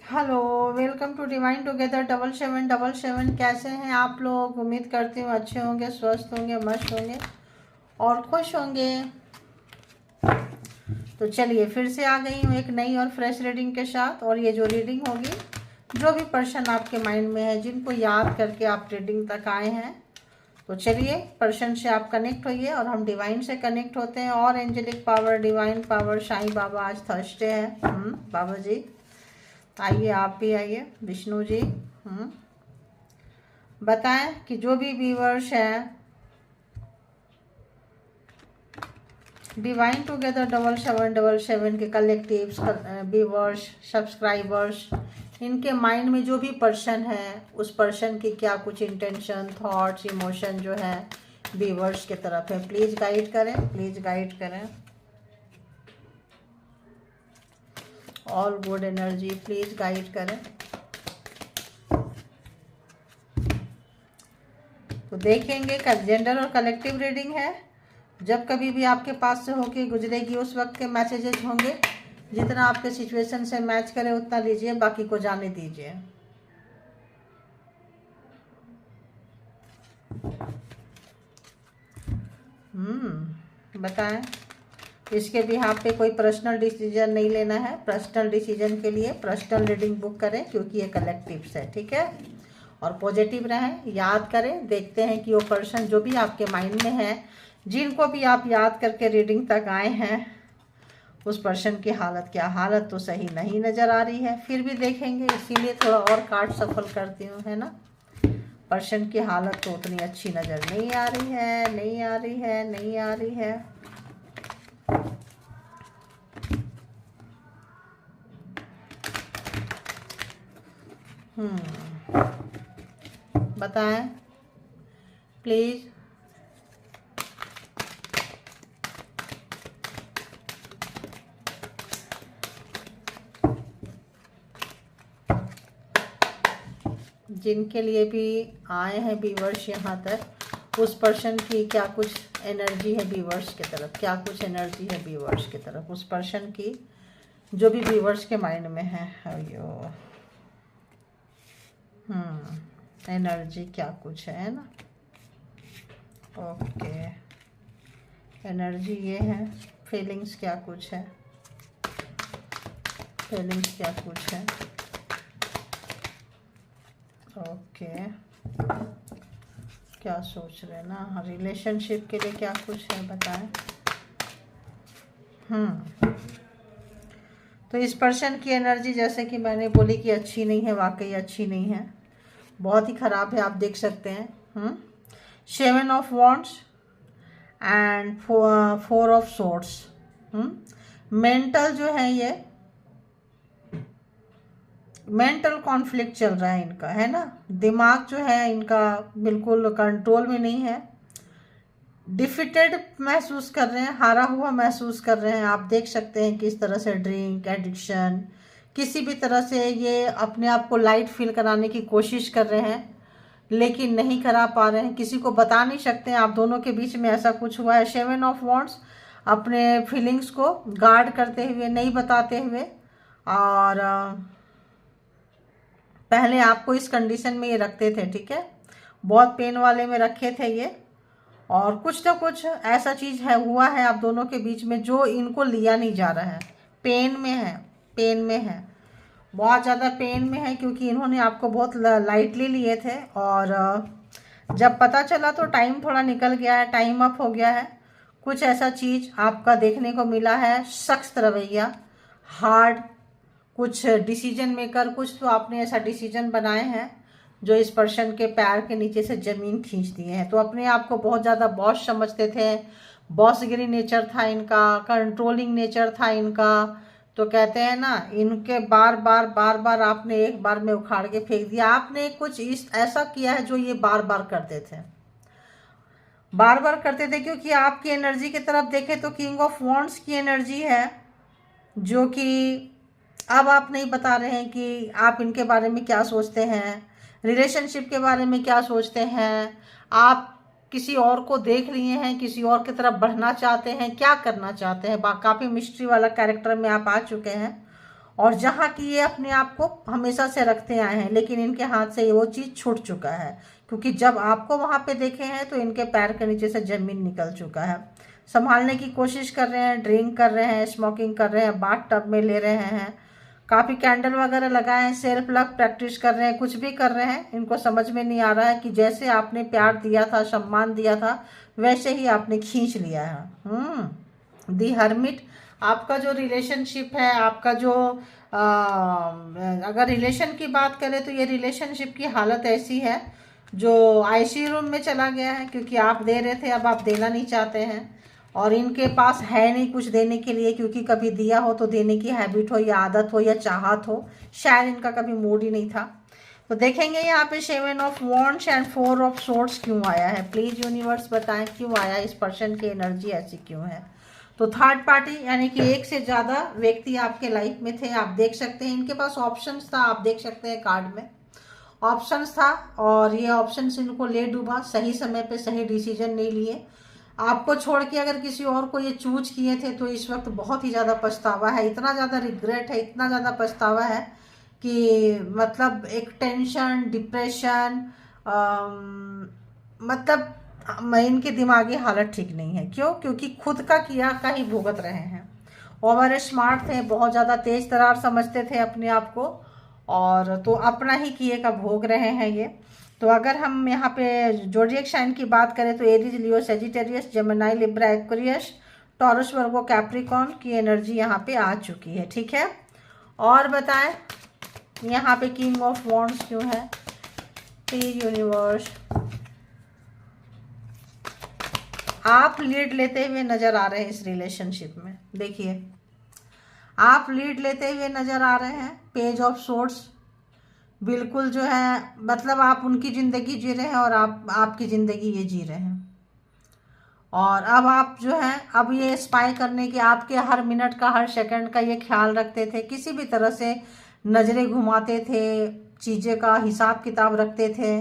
Hello, welcome to divine together 7777। कैसे हैं आप लोग? उम्मीद करती हूँ अच्छे होंगे, स्वस्थ होंगे, मस्त होंगे और खुश होंगे। तो चलिए, फिर से आ गई हूँ एक नई और फ्रेश रीडिंग के साथ। और ये जो रीडिंग होगी, जो भी पर्सन आपके माइंड में है, जिनको याद करके आप रीडिंग तक आए हैं, तो चलिए पर्सन से आप कनेक्ट होइए और हम डिवाइन से कनेक्ट होते हैं। और angelic power, divine power, Sai Baba, आज थर्सडे है। बाबा जी आइए, आप भी आइए। विष्णु जी बताएं कि जो भी व्यूअर्स हैं, डिवाइन टुगेदर 7777 के कलेक्टिव्स, व्यूअर्स, सब्सक्राइबर्स, इनके माइंड में जो भी पर्सन है, उस पर्सन की क्या कुछ इंटेंशन, थॉट्स, इमोशन जो है व्यूअर्स की तरफ है। प्लीज़ गाइड करें, प्लीज़ गाइड करें। All good energy please guide करें। तो देखेंगे, जेंडर और कलेक्टिव रीडिंग है। जब कभी भी आपके पास से होके गुजरेगी, उस वक्त के मैसेजेस होंगे। जितना आपके सिचुएशन से मैच करे उतना लीजिए, बाकी को जाने दीजिए। बताएं। इसके भी यहाँ पे कोई पर्सनल डिसीजन नहीं लेना है। पर्सनल डिसीजन के लिए पर्सनल रीडिंग बुक करें, क्योंकि ये कलेक्टिव्स है, ठीक है। और पॉजिटिव रहें, याद करें। देखते हैं कि वो पर्सन जो भी आपके माइंड में है, जिनको भी आप याद करके रीडिंग तक आए हैं, उस पर्सन की हालत क्या। हालत तो सही नहीं नज़र आ रही है, फिर भी देखेंगे, इसीलिए थोड़ा और कार्ड सफल करती हूँ, है ना। पर्सन की हालत तो उतनी अच्छी नज़र नहीं आ रही है, नहीं आ रही है, नहीं आ रही है। बताएं प्लीज़। जिनके लिए भी आए हैं व्यूअर्स यहाँ तक, उस पर्सन की क्या कुछ एनर्जी है व्यूअर्स की तरफ, क्या कुछ एनर्जी है व्यूअर्स की तरफ, उस पर्सन की जो भी व्यूअर्स के माइंड में है। अयो एनर्जी क्या कुछ है ना। ओके, एनर्जी ये है। फीलिंग्स क्या कुछ है, फीलिंग्स क्या कुछ है। ओके, क्या सोच रहे हैं ना, रिलेशनशिप के लिए क्या कुछ है, बताएं। तो इस पर्सन की एनर्जी, जैसे कि मैंने बोली कि अच्छी नहीं है, वाकई अच्छी नहीं है, बहुत ही ख़राब है। आप देख सकते हैं 7 of wands and 4 of swords. Mental जो है, ये मेंटल कॉन्फ्लिक्ट चल रहा है इनका, है ना। दिमाग जो है इनका बिल्कुल कंट्रोल में नहीं है। डिफिटेड महसूस कर रहे हैं, हारा हुआ महसूस कर रहे हैं। आप देख सकते हैं किस तरह से ड्रिंक एडिक्शन, किसी भी तरह से ये अपने आप को लाइट फील कराने की कोशिश कर रहे हैं, लेकिन नहीं करा पा रहे हैं। किसी को बता नहीं सकते हैं। आप दोनों के बीच में ऐसा कुछ हुआ है। 7 ऑफ वॉन्ड्स, अपने फीलिंग्स को गार्ड करते हुए, नहीं बताते हुए, और पहले आपको इस कंडीशन में ये रखते थे, ठीक है। बहुत पेन वाले में रखे थे ये, और कुछ ना कुछ ऐसा चीज़ है, हुआ है आप दोनों के बीच में, जो इनको लिया नहीं जा रहा है। पेन में है, पेन में है, बहुत ज़्यादा पेन में है, क्योंकि इन्होंने आपको बहुत लाइटली लिए थे। और जब पता चला तो टाइम थोड़ा निकल गया है, टाइम अप हो गया है। कुछ ऐसा चीज़ आपका देखने को मिला है, सख्त रवैया, हार्ड, कुछ डिसीजन मेकर। कुछ तो आपने ऐसा डिसीजन बनाए हैं जो इस पर्सन के पैर के नीचे से ज़मीन खींच दिए हैं। तो अपने आप को बहुत ज़्यादा बॉस समझते थे, बॉसगिरी नेचर था इनका, कंट्रोलिंग नेचर था इनका। तो कहते हैं ना, इनके बार बार बार बार आपने एक बार में उखाड़ के फेंक दिया। आपने कुछ इस ऐसा किया है जो ये बार बार करते थे, बार बार करते थे। क्योंकि आपकी एनर्जी की तरफ देखें तो किंग ऑफ वॉन्ड्स की एनर्जी है, जो कि अब आप नहीं बता रहे हैं कि आप इनके बारे में क्या सोचते हैं, रिलेशनशिप के बारे में क्या सोचते हैं। आप किसी और को देख लिए हैं, किसी और की तरफ बढ़ना चाहते हैं, क्या करना चाहते हैं। काफ़ी मिस्ट्री वाला कैरेक्टर में आप आ चुके हैं। और जहाँ की ये अपने आप को हमेशा से रखते आए हैं, लेकिन इनके हाथ से वो चीज़ छूट चुका है, क्योंकि जब आपको वहाँ पे देखे हैं तो इनके पैर के नीचे से ज़मीन निकल चुका है। संभालने की कोशिश कर रहे हैं, ड्रिंक कर रहे हैं, स्मोकिंग कर रहे हैं, बाथ टब में ले रहे हैं, काफ़ी कैंडल वगैरह लगाए हैं, सेल्फ लव प्रैक्टिस कर रहे हैं, कुछ भी कर रहे हैं। इनको समझ में नहीं आ रहा है कि जैसे आपने प्यार दिया था, सम्मान दिया था, वैसे ही आपने खींच लिया है। दी हर्मिट, आपका जो रिलेशनशिप है, आपका जो अगर रिलेशन की बात करें तो ये रिलेशनशिप की हालत ऐसी है जो आईसीयू रूम में चला गया है, क्योंकि आप दे रहे थे, अब आप देना नहीं चाहते हैं, और इनके पास है नहीं कुछ देने के लिए, क्योंकि कभी दिया हो तो देने की हैबिट हो या आदत हो या चाहत हो, शायद इनका कभी मूड ही नहीं था। तो देखेंगे यहाँ पे 7 of wands and 4 of swords क्यों आया है। प्लीज यूनिवर्स बताएं क्यों आया, इस पर्सन की एनर्जी ऐसी क्यों है। तो थर्ड पार्टी यानी कि एक से ज़्यादा व्यक्ति आपके लाइफ में थे, आप देख सकते हैं। इनके पास ऑप्शंस था, आप देख सकते हैं कार्ड में ऑप्शंस था, और ये ऑप्शंस इनको ले डूबा, सही समय पे सही डिसीजन नहीं लिए। आपको छोड़ के अगर किसी और को ये चूज किए थे तो इस वक्त बहुत ही ज़्यादा पछतावा है, इतना ज़्यादा रिग्रेट है, इतना ज़्यादा पछतावा है कि मतलब एक टेंशन, डिप्रेशन, मतलब इनकी दिमागी हालत ठीक नहीं है। क्यों? क्योंकि खुद का किया का ही भुगत रहे हैं। ओवर स्मार्ट थे, बहुत ज़्यादा तेज तरार समझते थे अपने आप को, और तो अपना ही किए का भोग रहे हैं ये। तो अगर हम यहाँ पे ज़ोडिएक साइन की बात करें तो Aries, Leo, Sagittarius, Gemini, Libra, Aquarius, Taurus, Virgo, Capricorn की एनर्जी यहाँ पे आ चुकी है। ठीक है, और बताएं यहाँ पे किंग ऑफ वॉन्ड्स क्यों है। प्लीज यूनिवर्स, आप लीड लेते हुए नजर आ रहे हैं इस रिलेशनशिप में। देखिए, आप लीड लेते हुए नजर आ रहे हैं। पेज ऑफ सोर्ड्स, बिल्कुल जो है मतलब आप उनकी ज़िंदगी जी रहे हैं और आप आपकी ज़िंदगी ये जी रहे हैं। और अब आप जो है, अब ये स्पाई करने के, आपके हर मिनट का, हर सेकंड का ये ख्याल रखते थे, किसी भी तरह से नज़रें घुमाते थे, चीज़ें का हिसाब किताब रखते थे।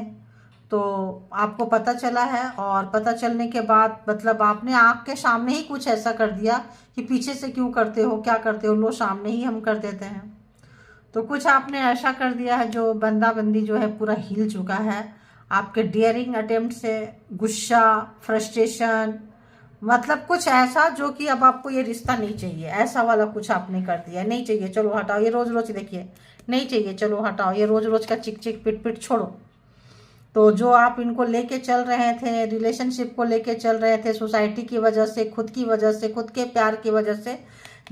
तो आपको पता चला है, और पता चलने के बाद मतलब आपने आँख के सामने ही कुछ ऐसा कर दिया कि पीछे से क्यों करते हो, क्या करते हो, लो सामने ही हम कर देते हैं। तो कुछ आपने ऐसा कर दिया है जो बंदा बंदी जो है पूरा हिल चुका है आपके डियरिंग अटेम्प्ट से। गुस्सा, फ्रस्ट्रेशन, मतलब कुछ ऐसा जो कि अब आपको ये रिश्ता नहीं चाहिए, ऐसा वाला कुछ आपने कर दिया। नहीं चाहिए, चलो हटाओ, ये रोज रोज देखिए, नहीं चाहिए, चलो हटाओ, ये रोज रोज का चिक चिक पिट पिट छोड़ो। तो जो आप इनको लेके चल रहे थे, रिलेशनशिप को लेके चल रहे थे, सोसाइटी की वजह से, खुद की वजह से, खुद के प्यार की वजह से,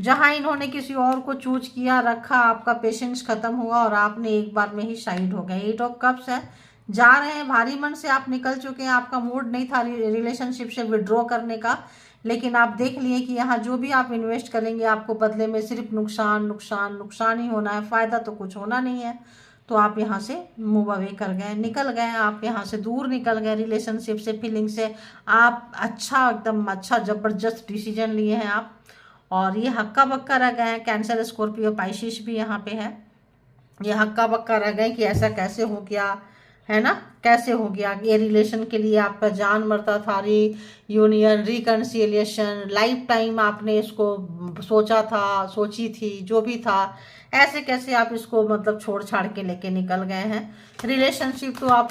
जहां इन्होंने किसी और को चूज किया, रखा, आपका पेशेंस खत्म हुआ और आपने एक बार में ही साइड हो गए। 8 ऑफ कप्स है, जा रहे हैं, भारी मन से आप निकल चुके हैं, आपका मूड नहीं था रिलेशनशिप से विड्रॉ करने का, लेकिन आप देख लिए कि यहाँ जो भी आप इन्वेस्ट करेंगे आपको बदले में सिर्फ नुकसान नुकसान नुकसान ही होना है, फ़ायदा तो कुछ होना नहीं है। तो आप यहाँ से मूव अवे कर गए, निकल गए, आप यहाँ से दूर निकल गए रिलेशनशिप से, फीलिंग से। आप अच्छा, एकदम अच्छा ज़बरदस्त डिसीजन लिए हैं आप, और ये हक्का बक्का रह गए हैं। कैंसर, स्कॉर्पियो, पाइशिश भी यहाँ पे है। ये हक्का बक्का रह गए कि ऐसा कैसे हो गया, है ना, कैसे हो गया। ये रिलेशन के लिए आपका जान मरता था, यूनियन, रिकन्सिलिएशन, लाइफ टाइम आपने इसको सोचा था, सोची थी, जो भी था, ऐसे कैसे आप इसको मतलब छोड़ छाड़ के लेके निकल गए हैं। रिलेशनशिप तो आप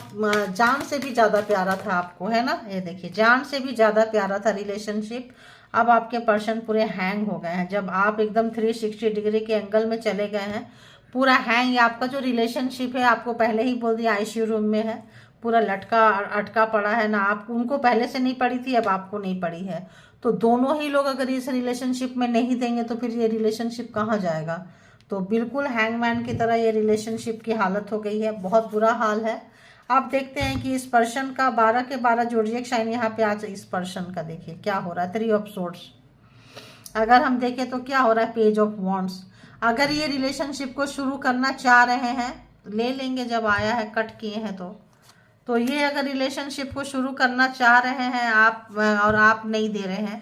जान से भी ज़्यादा प्यारा था आपको, है ना, ये देखिए, जान से भी ज़्यादा प्यारा था रिलेशनशिप। अब आपके पर्सन पूरे हैंग हो गए हैं। जब आप एकदम 360 डिग्री के एंगल में चले गए हैं, पूरा हैंग। आपका जो रिलेशनशिप है, आपको पहले ही बोल दिया, आईसीयू रूम में है, पूरा लटका अटका पड़ा है ना। आप उनको पहले से नहीं पड़ी थी, अब आपको नहीं पड़ी है। तो दोनों ही लोग अगर इस रिलेशनशिप में नहीं देंगे तो फिर ये रिलेशनशिप कहाँ जाएगा। तो बिल्कुल हैंगमैन की तरह ये रिलेशनशिप की हालत हो गई है, बहुत बुरा हाल है। आप देखते हैं कि इस पर्सन का 12 के 12 ज़ोडिएक साइन यहाँ पे आज इस पर्सन का देखिए क्या हो रहा है। 3 ऑफ सोर्ड्स अगर हम देखें तो क्या हो रहा है, पेज ऑफ वॉन्ड्स। अगर ये रिलेशनशिप को शुरू करना चाह रहे हैं तो ले लेंगे, जब आया है कट किए हैं तो ये अगर रिलेशनशिप को शुरू करना चाह रहे हैं आप, और आप नहीं दे रहे हैं,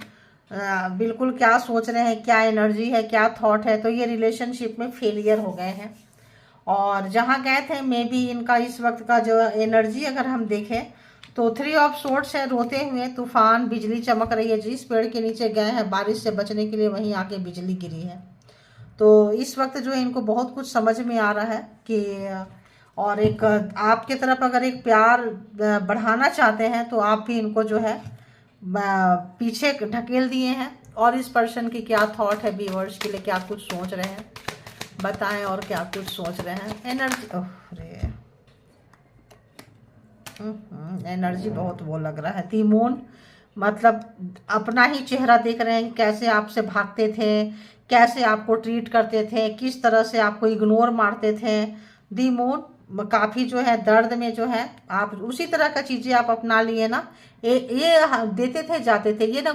बिल्कुल क्या सोच रहे हैं, क्या एनर्जी है, क्या थॉट है, तो ये रिलेशनशिप में फेलियर हो गए हैं। और जहाँ गए थे मे बी इनका इस वक्त का जो एनर्जी अगर हम देखें तो 3 ऑफ सोर्ड्स है, रोते हुए, तूफान, बिजली चमक रही है। जिस पेड़ के नीचे गए हैं बारिश से बचने के लिए, वहीं आके बिजली गिरी है। तो इस वक्त जो है इनको बहुत कुछ समझ में आ रहा है कि, और एक आपके तरफ अगर एक प्यार बढ़ाना चाहते हैं तो आप भी इनको जो है पीछे ढकेल दिए हैं। और इस पर्सन की क्या थॉट है व्यूअर्स के लिए, क्या कुछ सोच रहे हैं बताएं, और क्या कुछ सोच रहे हैं। एनर्जी, अरे एनर्जी बहुत वो लग रहा है। दी मून मतलब अपना ही चेहरा देख रहे हैं, कैसे आपसे भागते थे, कैसे आपको ट्रीट करते थे, किस तरह से आपको इग्नोर मारते थे। दी मून काफ़ी जो है दर्द में जो है, आप उसी तरह का चीज़ें आप अपना लिए ना। ये देते थे जाते थे, ये ना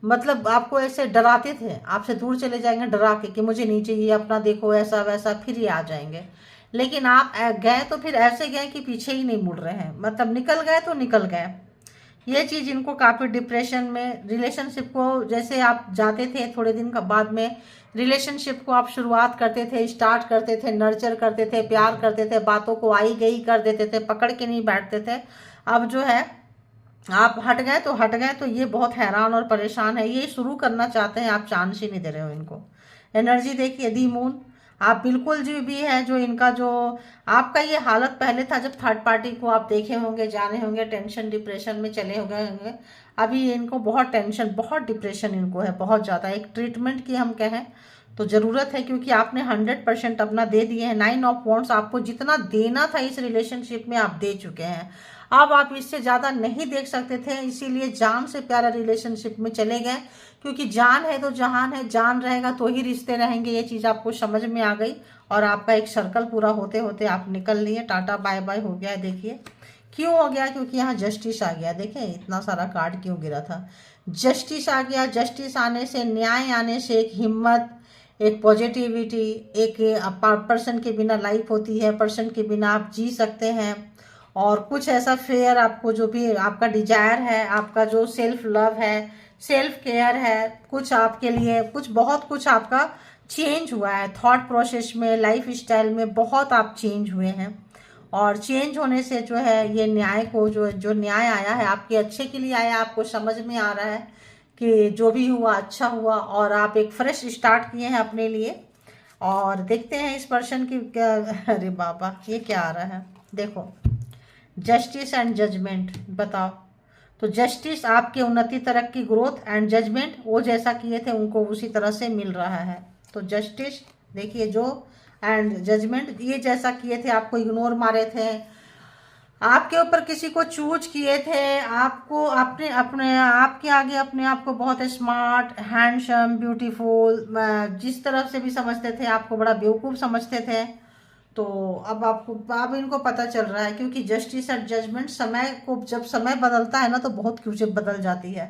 मतलब आपको ऐसे डराते थे, आपसे दूर चले जाएंगे डरा के कि मुझे नहीं चाहिए, अपना देखो ऐसा वैसा, फिर ये आ जाएंगे। लेकिन आप गए तो फिर ऐसे गए कि पीछे ही नहीं मुड़ रहे हैं, मतलब निकल गए तो निकल गए। ये चीज़ इनको काफ़ी डिप्रेशन में, रिलेशनशिप को जैसे आप जाते थे थोड़े दिन का बाद में रिलेशनशिप को आप शुरुआत करते थे, स्टार्ट करते थे, नर्चर करते थे, प्यार करते थे, बातों को आई गई कर देते थे, पकड़ के नहीं बैठते थे। अब जो है आप हट गए तो हट गए, तो ये बहुत हैरान और परेशान है। ये शुरू करना चाहते हैं, आप चांस ही नहीं दे रहे हो इनको। एनर्जी देखिए दी मून, आप बिल्कुल जो भी है, जो इनका जो आपका ये हालत पहले था जब थर्ड पार्टी को आप देखे होंगे, जाने होंगे, टेंशन डिप्रेशन में चले हो गए होंगे। अभी इनको बहुत टेंशन, बहुत डिप्रेशन इनको है, बहुत ज़्यादा। एक ट्रीटमेंट की हम कहें तो ज़रूरत है, क्योंकि आपने 100% अपना दे दिए हैं। 9 ऑफ वॉन्ड्स, आपको जितना देना था इस रिलेशनशिप में आप दे चुके हैं। अब आप इससे ज़्यादा नहीं देख सकते थे, इसीलिए जान से प्यारा रिलेशनशिप में चले गए। क्योंकि जान है तो जहान है, जान रहेगा तो ही रिश्ते रहेंगे, ये चीज़ आपको समझ में आ गई। और आपका एक सर्कल पूरा होते होते आप निकल लिए, टाटा बाय बाय हो गया। देखिए क्यों हो गया, क्योंकि यहाँ जस्टिस आ गया। देखें इतना सारा कार्ड क्यों गिरा था, जस्टिस आ गया। जस्टिस आने से, न्याय आने से एक हिम्मत, एक पॉजिटिविटी, एक पर्सन के बिना लाइफ होती है, पर्सन के बिना आप जी सकते हैं। और कुछ ऐसा फेयर आपको, जो भी आपका डिजायर है, आपका जो सेल्फ लव है, सेल्फ केयर है, कुछ आपके लिए कुछ बहुत कुछ आपका चेंज हुआ है। थॉट प्रोसेस में, लाइफ स्टाइल में बहुत आप चेंज हुए हैं। और चेंज होने से जो है ये न्याय को, जो न्याय आया है आपके अच्छे के लिए आया। आपको समझ में आ रहा है कि जो भी हुआ अच्छा हुआ, और आप एक फ्रेश स्टार्ट किए हैं अपने लिए। और देखते हैं इस पर्सन की क्या, अरे बाबा ये क्या आ रहा है, देखो जस्टिस एंड जजमेंट, बताओ। तो जस्टिस आपके उन्नति, तरक्की, ग्रोथ, एंड जजमेंट वो जैसा किए थे उनको उसी तरह से मिल रहा है। तो जस्टिस देखिए जो, एंड जजमेंट, ये जैसा किए थे, आपको इग्नोर मारे थे, आपके ऊपर किसी को चूज किए थे, आपको अपने अपने आपके आगे अपने आप को बहुत स्मार्ट, हैंडसम, ब्यूटीफुल, जिस तरफ से भी समझते थे आपको बड़ा बेवकूफ़ समझते थे। तो अब आपको, अब इनको पता चल रहा है, क्योंकि जस्टिस एंड जजमेंट, समय को जब समय बदलता है ना तो बहुत चीज़ें बदल जाती है।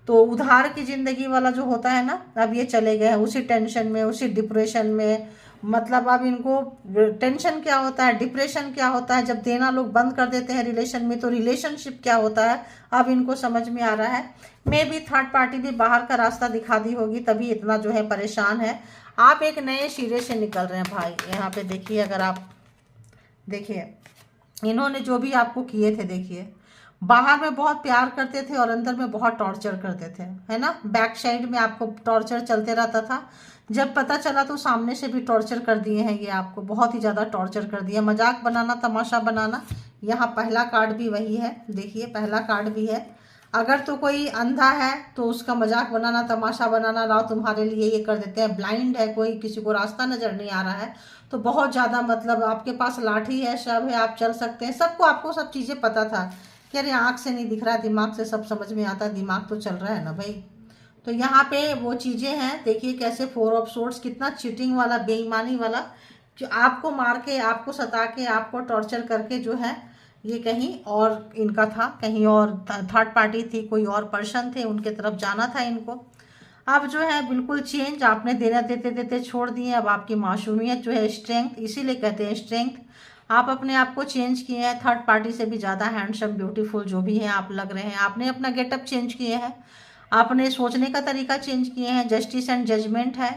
तो उधार की ज़िंदगी वाला जो होता है ना, अब ये चले गए हैं उसी टेंशन में, उसी डिप्रेशन में। मतलब अब इनको टेंशन क्या होता है, डिप्रेशन क्या होता है, जब देना लोग बंद कर देते हैं रिलेशन में, तो रिलेशनशिप क्या होता है अब इनको समझ में आ रहा है। मे भी थर्ड पार्टी भी बाहर का रास्ता दिखा दी होगी, तभी इतना जो है परेशान है। आप एक नए सिरे से निकल रहे हैं भाई। यहाँ पे देखिए, अगर आप देखिए इन्होंने जो भी आपको किए थे, देखिए बाहर में बहुत प्यार करते थे और अंदर में बहुत टॉर्चर करते थे, है ना। बैक साइड में आपको टॉर्चर चलते रहता था, जब पता चला तो सामने से भी टॉर्चर कर दिए हैं। ये आपको बहुत ही ज़्यादा टॉर्चर कर दिया, मजाक बनाना, तमाशा बनाना। यहाँ पहला कार्ड भी वही है, देखिए पहला कार्ड भी है। अगर तो कोई अंधा है तो उसका मजाक बनाना, तमाशा बनाना, राव तुम्हारे लिए ये कर देते हैं। ब्लाइंड है कोई, किसी को रास्ता नज़र नहीं आ रहा है, तो बहुत ज़्यादा मतलब आपके पास लाठी है, शव है, आप चल सकते हैं, सबको आपको सब चीज़ें पता था कि अरे आँख से नहीं दिख रहा है, दिमाग से सब समझ में आता है, दिमाग तो चल रहा है ना भाई। तो यहाँ पे वो चीज़ें हैं, देखिए कैसे 4 ऑफ सोर्ड्स, कितना चीटिंग वाला, बेईमानी वाला, जो आपको मार के, आपको सता के, आपको टॉर्चर करके जो है ये कहीं और इनका था, कहीं और थर्ड पार्टी थी, कोई और पर्सन थे, उनके तरफ जाना था इनको। अब जो है बिल्कुल चेंज आपने देना देते देते छोड़ दिए। अब आपकी मासूमियत जो है, स्ट्रेंथ, इसीलिए कहते हैं स्ट्रेंथ, आप अपने आप को चेंज किए हैं। थर्ड पार्टी से भी ज़्यादा हैंडसम, ब्यूटीफुल जो भी हैं आप लग रहे हैं। आपने अपना गेटअप चेंज किए हैं, आपने सोचने का तरीका चेंज किए हैं। जस्टिस एंड जजमेंट है,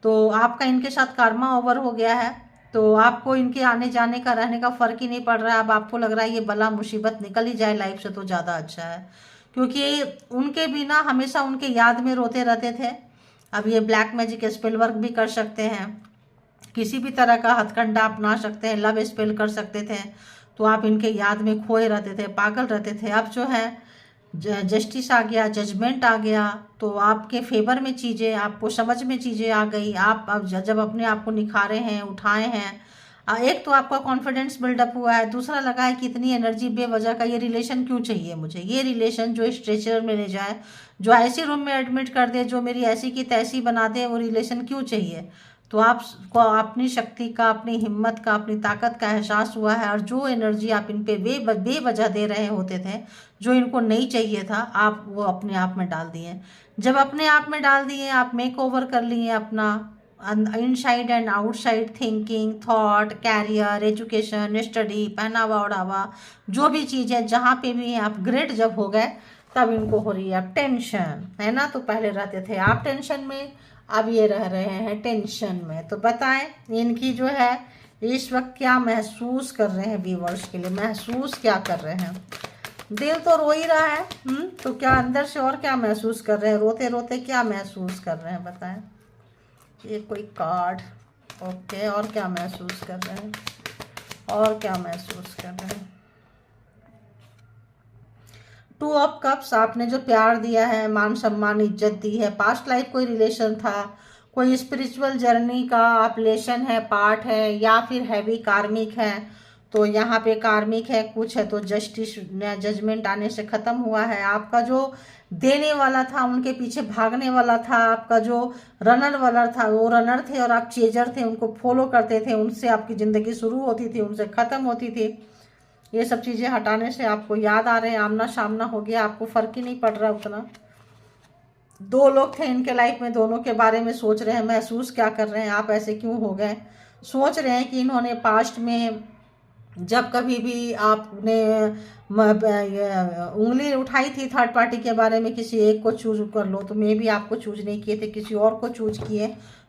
तो आपका इनके साथ कार्मा ओवर हो गया है। तो आपको इनके आने जाने का, रहने का फ़र्क ही नहीं पड़ रहा है। अब आपको लग रहा है ये बला मुसीबत निकल ही जाए लाइफ से तो ज़्यादा अच्छा है, क्योंकि उनके बिना हमेशा उनके याद में रोते रहते थे। अब ये ब्लैक मैजिक स्पेल वर्क भी कर सकते हैं, किसी भी तरह का हथकंडा अपना सकते हैं, लव स्पेल कर सकते थे। तो आप इनके याद में खोए रहते थे, पागल रहते थे। अब जो है जस्टिस आ गया, जजमेंट आ गया, तो आपके फेवर में चीज़ें, आपको समझ में चीज़ें आ गई। आप अब जब अपने आप को निखारे हैं, उठाए हैं, एक तो आपका कॉन्फिडेंस बिल्डअप हुआ है, दूसरा लगा है कि इतनी एनर्जी बेवजह का ये रिलेशन क्यों चाहिए मुझे, ये रिलेशन जो स्ट्रेचर में ले जाए, जो ऐसे रूम में एडमिट कर दे, जो मेरी ऐसी की तैसी बना दे, वो रिलेशन क्यों चाहिए। तो आपको अपनी शक्ति का, अपनी हिम्मत का, अपनी ताकत का एहसास हुआ है, और जो एनर्जी आप इन पे बेवजह दे रहे होते थे, जो इनको नहीं चाहिए था, आप वो अपने आप में डाल दिए। जब अपने आप में डाल दिए, आप मेक ओवर कर लिए अपना inside and outside thinking, thought, career, education, study, पहनावा ओढ़ावा, जो भी चीज़ है, जहाँ पे भी आप ग्रेट जब हो गए, तब इनको हो रही है अब टेंशन, है ना। तो पहले रहते थे आप टेंशन में, अब ये रह रहे हैं टेंशन में। तो बताएं इनकी जो है इस वक्त क्या महसूस कर रहे हैं, व्यूअर्स के लिए महसूस क्या कर रहे हैं। दिल तो रो ही रहा है, तो क्या अंदर से और क्या महसूस कर रहे हैं, रोते रोते क्या महसूस कर रहे हैं, बताएं। ये कोई कार्ड, ओके, और क्या महसूस कर रहे हैं, और क्या महसूस कर रहे हैं। टू ऑफ कप्स, आपने जो प्यार दिया है, मान सम्मान, इज्जत दी है, पास्ट लाइफ कोई रिलेशन था, कोई स्पिरिचुअल जर्नी का आप लेसन है, पार्ट है, या फिर हैवी कार्मिक है। तो यहाँ पे कार्मिक है कुछ है, तो जस्टिस जजमेंट आने से ख़त्म हुआ है। आपका जो देने वाला था, उनके पीछे भागने वाला था, आपका जो रनर वाला था, वो रनर थे और आप चेजर थे, उनको फॉलो करते थे, उनसे आपकी ज़िंदगी शुरू होती थी, उनसे ख़त्म होती थी। ये सब चीज़ें हटाने से आपको याद आ रहे हैं, आमना सामना हो गया, आपको फ़र्क ही नहीं पड़ रहा उतना। दो लोग थे इनके लाइफ में, दोनों के बारे में सोच रहे हैं, महसूस क्या कर रहे हैं, आप ऐसे क्यों हो गए। सोच रहे हैं कि इन्होंने पास्ट में जब कभी भी आपने उंगली उठाई थी थर्ड पार्टी के बारे में, किसी एक को चूज कर लो, तो मे भी आपको चूज नहीं किए थे, किसी और को चूज किए,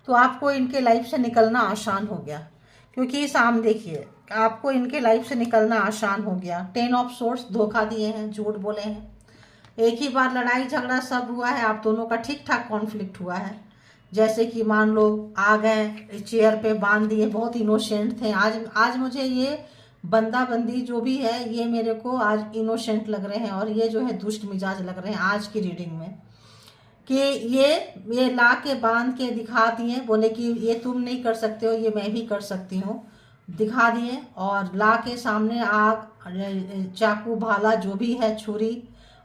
तो आपको इनके लाइफ से निकलना आसान हो गया। क्योंकि साम देखिए, आपको इनके लाइफ से निकलना आसान हो गया। 10 ऑफ सोर्स, धोखा दिए हैं, झूठ बोले हैं, एक ही बार लड़ाई झगड़ा सब हुआ है, आप दोनों का ठीक ठाक कॉन्फ्लिक्ट हुआ है। जैसे कि मान लो आ गए, चेयर पे बांध दिए, बहुत इनोसेंट थे, आज मुझे ये बंदा बंदी जो भी है, ये मेरे को आज इनोसेंट लग रहे हैं, और ये जो है दुष्ट मिजाज लग रहे हैं आज की रीडिंग में। कि ये ला के बांध के दिखा दिए, बोले कि ये तुम नहीं कर सकते हो, ये मैं भी कर सकती हूँ, दिखा दिए। और ला के सामने आग, चाकू, भाला, जो भी है, छुरी,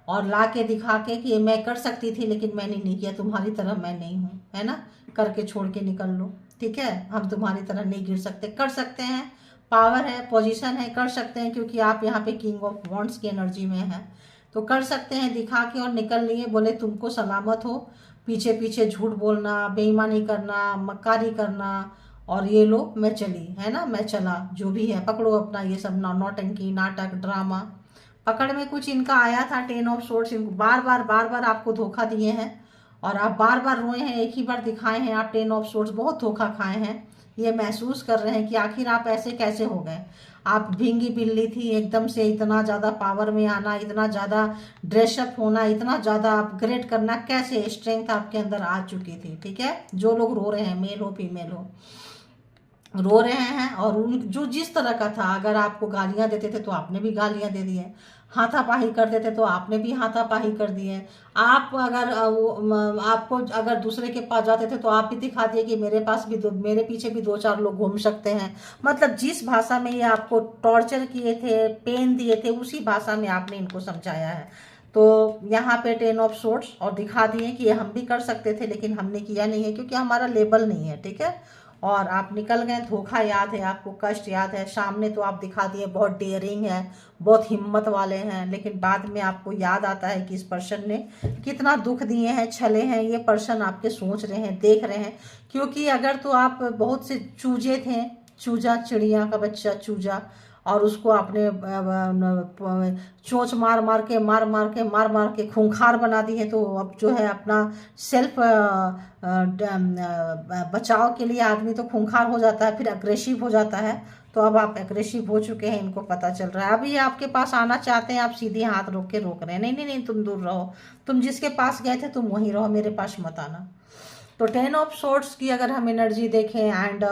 और ला के दिखा के कि ये मैं कर सकती थी लेकिन मैंने नहीं किया, तुम्हारी तरह मैं नहीं हूँ, है ना, करके छोड़ के निकल लो, ठीक है, हम तुम्हारी तरह नहीं गिर सकते, कर सकते हैं, पावर है, पोजीशन है, कर सकते हैं, क्योंकि आप यहाँ पे किंग ऑफ वॉन्ड्स की एनर्जी में हैं, तो कर सकते हैं, दिखा के और निकल लिए। बोले तुमको सलामत हो, पीछे पीछे झूठ बोलना, बेईमानी करना, मक्कारी करना, और ये लो मैं चली, है ना, मैं चला, जो भी है पकड़ो अपना, ये सब नौटंकी, नाटक, ड्रामा, पकड़ में कुछ इनका आया था। 10 ऑफ सोर्स, इनको बार बार आपको धोखा दिए हैं, और आप बार बार रोए हैं, एक ही बार दिखाए हैं आप 10 ऑफ सोर्स, बहुत धोखा खाए हैं। ये महसूस कर रहे हैं कि आखिर आप ऐसे कैसे हो गए। आप भींगी बिल्ली थी, एकदम से इतना ज़्यादा पावर में आना, इतना ज़्यादा ड्रेसअप होना, इतना ज़्यादा अपग्रेड करना, कैसे स्ट्रेंथ आपके अंदर आ चुकी थी, ठीक है। जो लोग रो रहे हैं, मेल हो फीमेल हो, रो रहे हैं, और उन जो जिस तरह का था, अगर आपको गालियां देते थे तो आपने भी गालियां दे दी है, हाथापाही करते थे तो आपने भी हाथापाही कर दिए। आप अगर आपको अगर दूसरे के पास जाते थे तो आप भी दिखा दिए कि मेरे पास भी मेरे पीछे भी 2-4 लोग घूम सकते हैं। मतलब जिस भाषा में ये आपको टॉर्चर किए थे, पेन दिए थे, उसी भाषा में आपने इनको समझाया है। तो यहाँ पे 10 ऑफ सोर्ड्स, और दिखा दिए कि ये हम भी कर सकते थे लेकिन हमने किया नहीं है, क्योंकि हमारा लेबल नहीं है, ठीक है। और आप निकल गए, धोखा याद है आपको, कष्ट याद है, सामने तो आप दिखा दिए बहुत डेयरिंग है, बहुत हिम्मत वाले हैं, लेकिन बाद में आपको याद आता है कि इस पर्सन ने कितना दुख दिए हैं, छले हैं, ये पर्सन आपके सोच रहे हैं, देख रहे हैं। क्योंकि अगर तो आप बहुत से चूजे थे, चूजा, चिड़िया का बच्चा चूजा, और उसको आपने चोंच मार मार के खूंखार बना दी है। तो अब जो है अपना सेल्फ बचाव के लिए आदमी तो खूंखार हो जाता है, फिर अग्रेसिव हो जाता है। तो अब आप एग्रेसिव हो चुके हैं, इनको पता चल रहा है। अभी आपके पास आना चाहते हैं, आप सीधे हाथ रोक के रोक रहे हैं, नहीं नहीं नहीं, तुम दूर रहो, तुम जिसके पास गए थे तुम वहीं रहो, मेरे पास मत आना। तो 10 ऑफ सोर्ड्स की अगर हम एनर्जी देखें एंड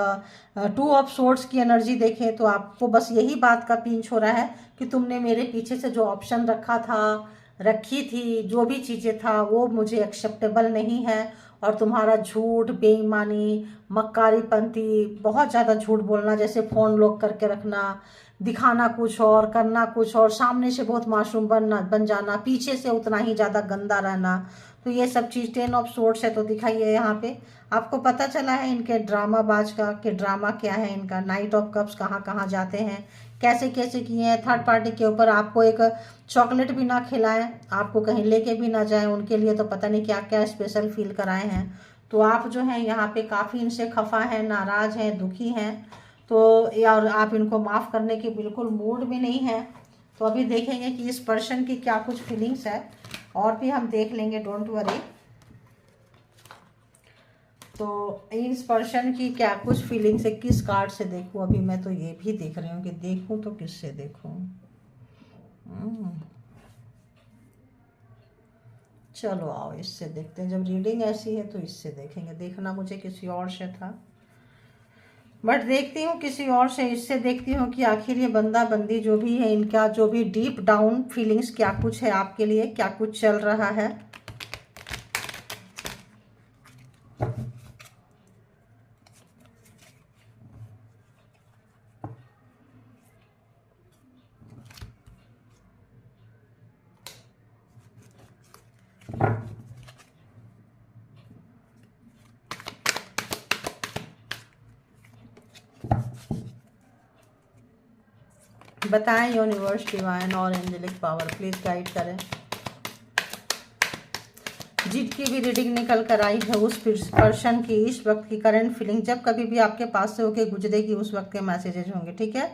2 ऑफ सोर्ड्स की एनर्जी देखें, तो आपको बस यही बात का पिंच हो रहा है कि तुमने मेरे पीछे से जो ऑप्शन रखा था, रखी थी, जो भी चीज़ें था वो मुझे एक्सेप्टेबल नहीं है, और तुम्हारा झूठ, बेईमानी, मक्कारीपंती, बहुत ज़्यादा झूठ बोलना, जैसे फ़ोन लॉक करके रखना, दिखाना कुछ और, करना कुछ और, सामने से बहुत मासूम बन जाना, पीछे से उतना ही ज़्यादा गंदा रहना, तो ये सब चीज़ 10 ऑफ सोर्ड्स है। तो दिखाइए यहाँ पे आपको पता चला है इनके ड्रामाबाज का कि ड्रामा क्या है इनका। नाइट ऑफ कप्स कहाँ कहाँ जाते हैं, कैसे कैसे किए हैं, थर्ड पार्टी के ऊपर आपको एक चॉकलेट भी ना खिलाएं, आपको कहीं लेके भी ना जाएं, उनके लिए तो पता नहीं क्या क्या स्पेशल फील कराए हैं। तो आप जो है यहाँ पे काफ़ी इनसे खफा हैं, नाराज़ हैं, दुखी हैं, तो और आप इनको माफ़ करने के बिल्कुल मूड में नहीं है। तो अभी देखेंगे कि इस पर्सन की क्या कुछ फीलिंग्स है, और भी हम देख लेंगे, डोंट वरी। तो इस पर्सन की क्या कुछ फीलिंग्स है, किस कार्ड से देखूं। अभी मैं तो ये भी देख रही हूँ कि देखूं तो किससे देखूं। चलो आओ इससे देखते हैं, जब रीडिंग ऐसी है तो इससे देखेंगे। देखना मुझे किसी और से था, बट देखती हूँ किसी और से, इससे देखती हूँ कि आखिर ये बंदा बंदी जो भी है, इनका जो भी डीप डाउन फीलिंग्स क्या कुछ है आपके लिए, क्या कुछ चल रहा है। बताएं यूनिवर्स, डिवाइन और एंजेलिक पावर प्लीज गाइड करें। जिसकी भी रीडिंग निकल कर आई है उस पर्सन की इस वक्त की करंट फीलिंग, जब कभी भी आपके पास से होके गुजरेगी उस वक्त के मैसेजेज होंगे, ठीक है।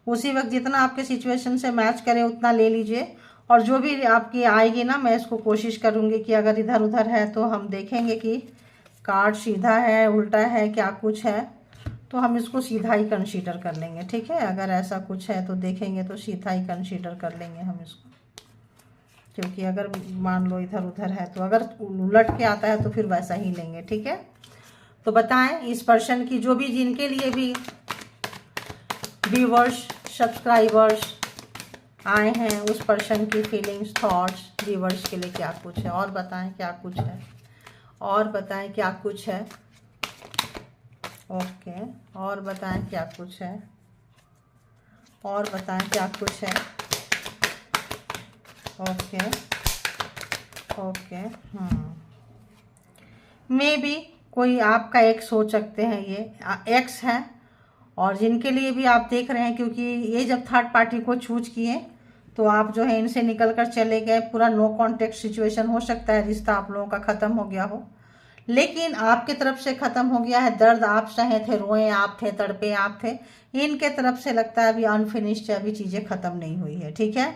उसी वक्त जितना आपके सिचुएशन से मैच करे उतना ले लीजिए, और जो भी आपकी आएगी ना, मैं इसको कोशिश करूँगी कि अगर इधर उधर है तो हम देखेंगे कि कार्ड सीधा है, उल्टा है, क्या कुछ है, तो हम इसको सीधा ही कंसीडर कर लेंगे, ठीक है। अगर ऐसा कुछ है तो देखेंगे तो सीधा ही कंसीडर कर लेंगे हम इसको, क्योंकि अगर मान लो इधर उधर है तो अगर उलट के आता है तो फिर वैसा ही लेंगे, ठीक है। तो बताएं इस पर्सन की जो भी, जिनके लिए भी व्यूवर्स, सब्सक्राइबर्स आए हैं, उस पर्सन की फीलिंग्स, थॉट्स व्यूवर्स के लिए क्या कुछ है, और बताएं क्या कुछ है, और बताएं क्या कुछ है। ओके, और बताएं क्या कुछ है, और बताएं क्या कुछ है। ओके ओके, मे बी कोई आपका एक्स हो सकते हैं, ये एक्स है, और जिनके लिए भी आप देख रहे हैं, क्योंकि ये जब थर्ड पार्टी को चूज किए तो आप जो है इनसे निकल कर चले गए, पूरा नो कॉन्टेक्ट सिचुएशन, हो सकता है रिश्ता आप लोगों का ख़त्म हो गया हो, लेकिन आपकी तरफ से ख़त्म हो गया है। दर्द आप सहे थे, रोए आप थे, तड़पे आप थे, इनके तरफ से लगता है अभी अनफिनिश्ड है, अभी चीज़ें ख़त्म नहीं हुई है, ठीक है।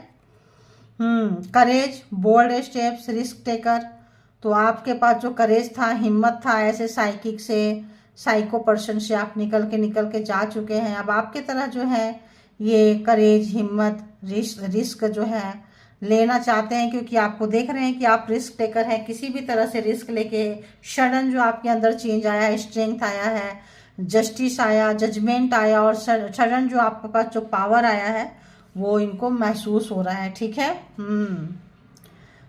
करेज, बोल्ड स्टेप्स, रिस्क टेकर, तो आपके पास जो करेज था, हिम्मत था, ऐसे साइकिक से, साइको पर्सन से आप निकल के जा चुके हैं। अब आपके तरह जो है ये करेज, हिम्मत, रिस्क जो है लेना चाहते हैं, क्योंकि आपको देख रहे हैं कि आप रिस्क टेकर हैं, किसी भी तरह से रिस्क लेके सडन जो आपके अंदर चेंज आया है, स्ट्रेंथ आया है, जस्टिस आया, जजमेंट आया, और सडन जो आपके पास जो पावर आया है वो इनको महसूस हो रहा है, ठीक है।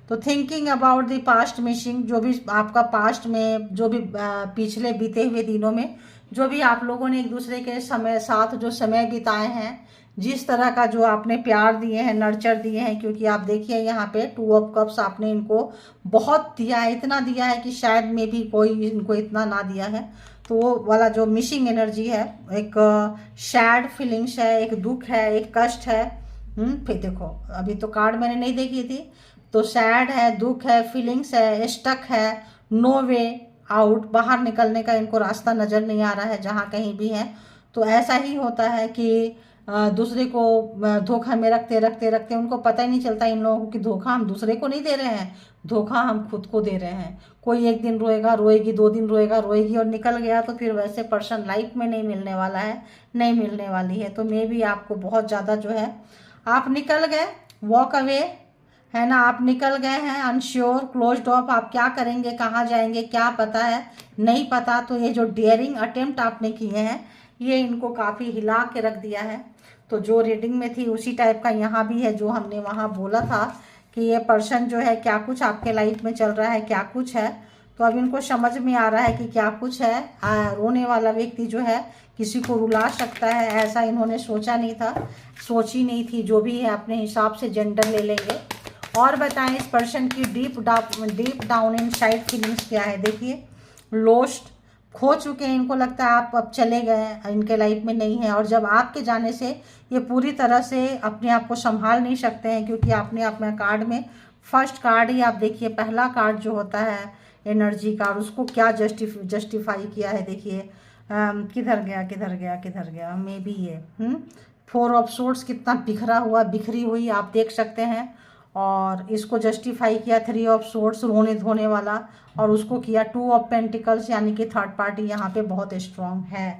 तो thinking about the past missing, जो भी आपका पास्ट में, जो भी पिछले बीते हुए दिनों में जो भी आप लोगों ने एक दूसरे के साथ जो समय बिताए हैं, जिस तरह का जो आपने प्यार दिए हैं, नर्चर दिए हैं, क्योंकि आप देखिए यहाँ पे 2 ऑफ कप्स आपने इनको बहुत दिया है, इतना दिया है कि शायद में भी कोई इनको इतना ना दिया है। तो वो वाला जो मिसिंग एनर्जी है, एक सैड फीलिंग्स है, एक दुख है, एक कष्ट है। फिर देखो अभी तो कार्ड मैंने नहीं देखी थी, तो सैड है, दुख है, फीलिंग्स है, स्टक है, नो वे आउट, बाहर निकलने का इनको रास्ता नज़र नहीं आ रहा है जहाँ कहीं भी है। तो ऐसा ही होता है कि दूसरे को धोखा में रखते रखते रखते उनको पता ही नहीं चलता इन लोगों को कि धोखा हम दूसरे को नहीं दे रहे हैं, धोखा हम खुद को दे रहे हैं। कोई एक दिन रोएगा, रोएगी, 2 दिन रोएगा, रोएगी, और निकल गया तो फिर वैसे पर्सन लाइफ में नहीं मिलने वाला है, नहीं मिलने वाली है। तो मे भी आपको बहुत ज़्यादा जो है, आप निकल गए, वॉक अवे है ना, आप निकल गए हैं अनश्योर, क्लोज्ड ऑफ, आप क्या करेंगे, कहाँ जाएंगे, क्या पता है, नहीं पता। तो ये जो डेयरिंग अटेम्प्ट आपने किए हैं ये इनको काफ़ी हिला के रख दिया है। तो जो रीडिंग में थी उसी टाइप का यहाँ भी है, जो हमने वहाँ बोला था कि ये पर्सन जो है क्या कुछ आपके लाइफ में चल रहा है, क्या कुछ है। तो अब इनको समझ में आ रहा है कि क्या कुछ है। रोने वाला व्यक्ति जो है किसी को रुला सकता है, ऐसा इन्होंने सोचा नहीं था, सोची नहीं थी। जो भी है अपने हिसाब से जेंडर ले लेंगे। और बताएं इस पर्सन की deep down in side feelings क्या है। देखिए, लोस्ट, खो चुके हैं, इनको लगता है आप अब चले गए, इनके लाइफ में नहीं है। और जब आपके जाने से ये पूरी तरह से अपने आप को संभाल नहीं सकते हैं, क्योंकि आपने अपने कार्ड में फर्स्ट कार्ड ही आप देखिए, पहला कार्ड जो होता है एनर्जी कार्ड, उसको क्या जस्टिफाई किया है। देखिए किधर गया किधर गया किधर गया, मे बी ये 4 ऑफ सोर्ड्स कितना बिखरा हुआ, बिखरी हुई आप देख सकते हैं। और इसको जस्टिफाई किया 3 ऑफ सोर्ड्स, रोने धोने वाला। और उसको किया 2 ऑफ पेंटिकल्स, यानी कि थर्ड पार्टी यहाँ पे बहुत स्ट्रांग है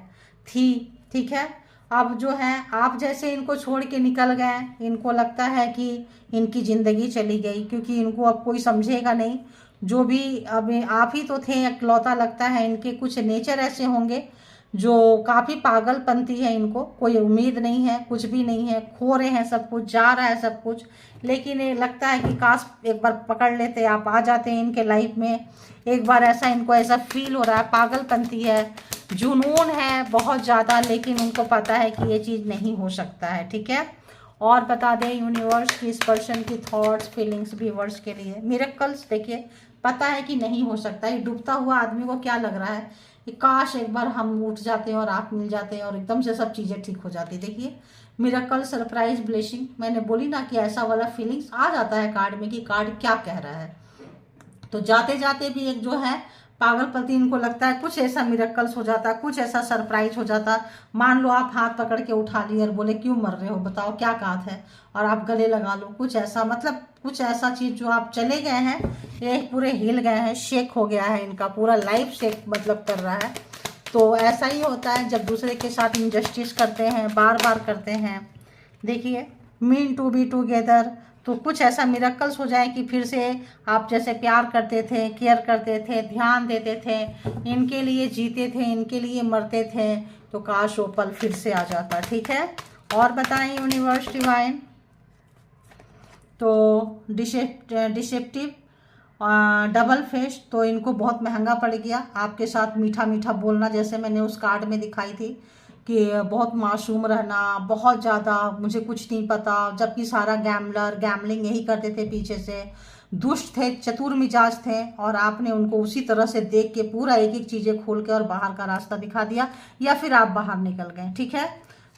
थी। ठीक है, अब जो है आप जैसे इनको छोड़ के निकल गए, इनको लगता है कि इनकी ज़िंदगी चली गई, क्योंकि इनको अब कोई समझेगा नहीं। जो भी अब आप ही तो थे इकलौता, लगता है इनके कुछ नेचर ऐसे होंगे जो काफ़ी पागलपंती है, इनको कोई उम्मीद नहीं है, कुछ भी नहीं है, खो रहे हैं सब कुछ, जा रहा है सब कुछ। लेकिन ये लगता है कि काश एक बार पकड़ लेते, आप आ जाते हैं इनके लाइफ में एक बार, ऐसा इनको ऐसा फील हो रहा है। पागलपंती है, जुनून है बहुत ज़्यादा, लेकिन उनको पता है कि ये चीज़ नहीं हो सकता है। ठीक है, और बता दें यूनिवर्स की इस पर्सन की थॉट्स फीलिंग्स व्यूअर्स के लिए। मिरेकल्स देखिए, पता है कि नहीं हो सकता। ये डूबता हुआ आदमी को क्या लग रहा है कि काश एक बार हम उठ जाते हैं और आप मिल जाते हैं और एकदम से सब चीज़ें ठीक हो जाती। देखिए, मिरेकल, सरप्राइज, ब्लेसिंग, मैंने बोली ना कि ऐसा वाला फीलिंग्स आ जाता है कार्ड में कि कार्ड क्या कह रहा है। तो जाते जाते भी एक जो है पागलपति, इनको लगता है कुछ ऐसा मिरेकल्स हो जाता, कुछ ऐसा सरप्राइज हो जाता। मान लो आप हाथ पकड़ के उठा लिए और बोले क्यों मर रहे हो, बताओ क्या बात है, और आप गले लगा लो, कुछ ऐसा, मतलब कुछ ऐसा चीज़ जो आप चले गए हैं, ये पूरे हिल गए हैं, शेक हो गया है, इनका पूरा लाइफ शेक मतलब कर रहा है। तो ऐसा ही होता है जब दूसरे के साथ इनजस्टिस करते हैं, बार बार करते हैं। देखिए, मीन टू बी टूगेदर, तो कुछ ऐसा मिरेकल्स हो जाए कि फिर से आप जैसे प्यार करते थे, केयर करते थे, ध्यान देते थे, इनके लिए जीते थे, इनके लिए मरते थे, तो काश वो पल फिर से आ जाता। ठीक है, और बताएं यूनिवर्स डिवाइन। तो डिसेप्टिव, डबल फेस, तो इनको बहुत महंगा पड़ गया आपके साथ मीठा मीठा बोलना, जैसे मैंने उस कार्ड में दिखाई थी कि बहुत मासूम रहना, बहुत ज़्यादा मुझे कुछ नहीं पता, जबकि सारा गैमलिंग यही करते थे पीछे से, दुष्ट थे, चतुर मिजाज थे, और आपने उनको उसी तरह से देख के पूरा एक एक चीज़ें खोल के और बाहर का रास्ता दिखा दिया, या फिर आप बाहर निकल गए। ठीक है,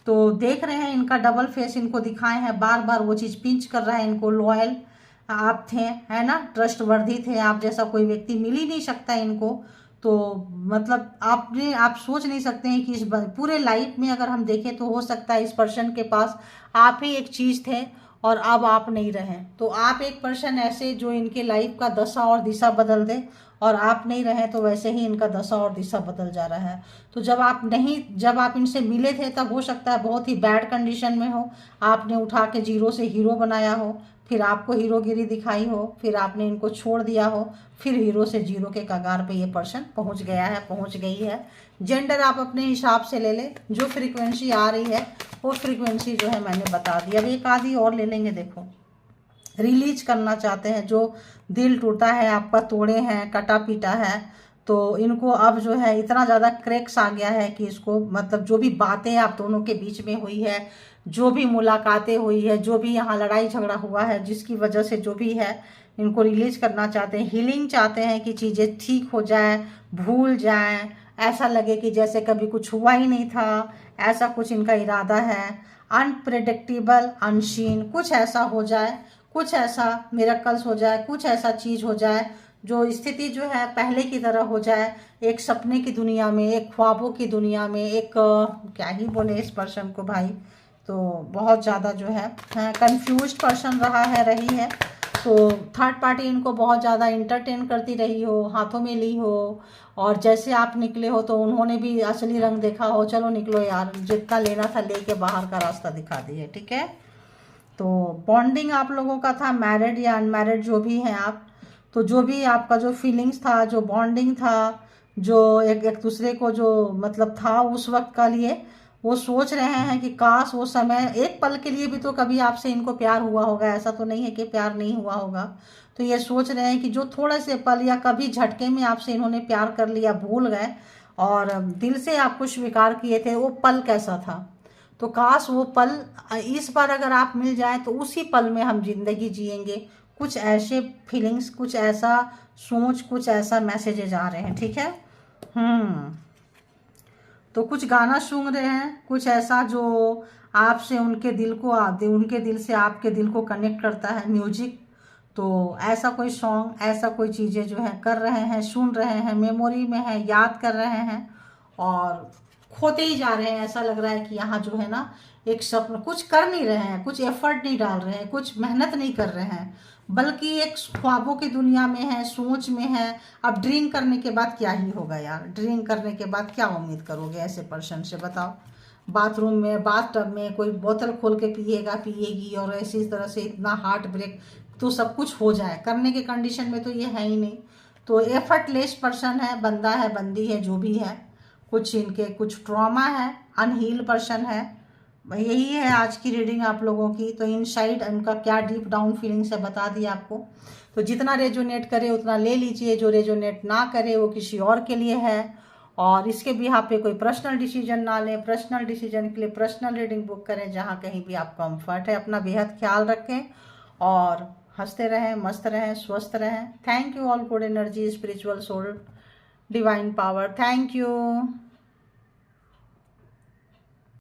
तो देख रहे हैं इनका डबल फेस इनको दिखाए हैं, बार बार वो चीज़ पिंच कर रहा है इनको। लॉयल आप थे, है ना, ट्रस्टवर्दी थे, आप जैसा कोई व्यक्ति मिल ही नहीं सकता इनको। तो मतलब आप सोच नहीं सकते हैं कि इस पूरे लाइफ में अगर हम देखें तो हो सकता है इस पर्सन के पास आप ही एक चीज़ थे और अब आप नहीं रहे। तो आप एक पर्सन ऐसे जो इनके लाइफ का दशा और दिशा बदल दे, और आप नहीं रहे तो वैसे ही इनका दशा और दिशा बदल जा रहा है। तो जब आप इनसे मिले थे तब हो सकता है बहुत ही बैड कंडीशन में हो, आपने उठा के जीरो से हीरो बनाया हो, फिर आपको हीरोगिरी दिखाई हो, फिर आपने इनको छोड़ दिया हो, फिर हीरो से जीरो के कगार पे ये पर्सन पहुंच गया है, पहुंच गई है। जेंडर आप अपने हिसाब से ले ले, जो फ्रीक्वेंसी आ रही है वो फ्रीक्वेंसी जो है मैंने बता दी। अब एक आधी और ले लेंगे। देखो, रिलीज करना चाहते हैं, जो दिल टूटा है आपका, तोड़े हैं, कटा पीटा है, तो इनको अब जो है इतना ज़्यादा क्रैक्स आ गया है कि इसको मतलब जो भी बातें आप दोनों के बीच में हुई है, जो भी मुलाकातें हुई है, जो भी यहाँ लड़ाई झगड़ा हुआ है, जिसकी वजह से जो भी है, इनको रिलीज करना चाहते हैं। हीलिंग चाहते हैं कि चीज़ें ठीक हो जाए, भूल जाएं, ऐसा लगे कि जैसे कभी कुछ हुआ ही नहीं था, ऐसा कुछ इनका इरादा है। अनप्रेडिक्टेबल, अनसीन, कुछ ऐसा हो जाए, कुछ ऐसा मिरेकल्स हो जाए, कुछ ऐसा चीज़ हो जाए जो स्थिति जो है पहले की तरह हो जाए, एक सपने की दुनिया में, एक ख्वाबों की दुनिया में, एक क्या ही बोले इस पर्सन को भाई, तो बहुत ज़्यादा जो है कंफ्यूज पर्सन रहा है, रही है। तो थर्ड पार्टी इनको बहुत ज़्यादा इंटरटेन करती रही हो, हाथों में ली हो, और जैसे आप निकले हो तो उन्होंने भी असली रंग देखा हो, चलो निकलो यार, जितना लेना था लेके बाहर का रास्ता दिखा दिए। ठीक है, तो बॉन्डिंग आप लोगों का था, मैरिड या अनमैरिड जो भी हैं आप, तो जो भी आपका जो फीलिंग्स था, जो बॉन्डिंग था, जो एक एक दूसरे को जो मतलब था उस वक्त का लिए, वो सोच रहे हैं कि काश वो समय, एक पल के लिए भी तो कभी आपसे इनको प्यार हुआ होगा, ऐसा तो नहीं है कि प्यार नहीं हुआ होगा। तो ये सोच रहे हैं कि जो थोड़े से पल या कभी झटके में आपसे इन्होंने प्यार कर लिया, भूल गए और दिल से आपको स्वीकार किए थे, वो पल कैसा था। तो काश वो पल इस बार अगर आप मिल जाए तो उसी पल में हम जिंदगी जिएंगे। कुछ ऐसे फीलिंग्स, कुछ ऐसा सोच, कुछ ऐसा मैसेजेज आ रहे हैं, ठीक है। तो कुछ गाना सुन रहे हैं, कुछ ऐसा जो आपसे उनके दिल को, उनके दिल से आपके दिल को कनेक्ट करता है, म्यूजिक। तो ऐसा कोई सॉन्ग, ऐसा कोई चीज़ें जो है कर रहे हैं, सुन रहे हैं, मेमोरी में है, याद कर रहे हैं और खोते ही जा रहे हैं। ऐसा लग रहा है कि यहाँ जो है ना एक सपना, कुछ कर नहीं रहे हैं, कुछ एफर्ट नहीं डाल रहे हैं, कुछ मेहनत नहीं कर रहे हैं, बल्कि एक ख्वाबों की दुनिया में है, सोच में है। अब ड्रिंक करने के बाद क्या ही होगा यार, ड्रिंक करने के बाद क्या उम्मीद करोगे ऐसे पर्सन से, बताओ। बाथरूम में, बाथ टब में कोई बोतल खोल के पिएगा, पिएगी और ऐसी तरह से इतना हार्ट ब्रेक तो सब कुछ हो जाए, करने के कंडीशन में तो ये है ही नहीं। तो एफर्टलेस पर्सन है, बंदा है, बंदी है, जो भी है, कुछ इनके कुछ ट्रॉमा है, अनहील पर्सन है। यही है आज की रीडिंग आप लोगों की। तो इनसाइड उनका क्या डीप डाउन फीलिंग्स है बता दिया आपको। तो जितना रेजोनेट करे उतना ले लीजिए, जो रेजोनेट ना करे वो किसी और के लिए है। और इसके भी यहाँ पे कोई पर्सनल डिसीजन ना लें। पर्सनल डिसीजन के लिए पर्सनल रीडिंग बुक करें, जहाँ कहीं भी आप कंफर्ट है। अपना बेहद ख्याल रखें और हंसते रहें, मस्त रहें, स्वस्थ रहें। Thank you all good energy, spiritual soul, divine power, thank you.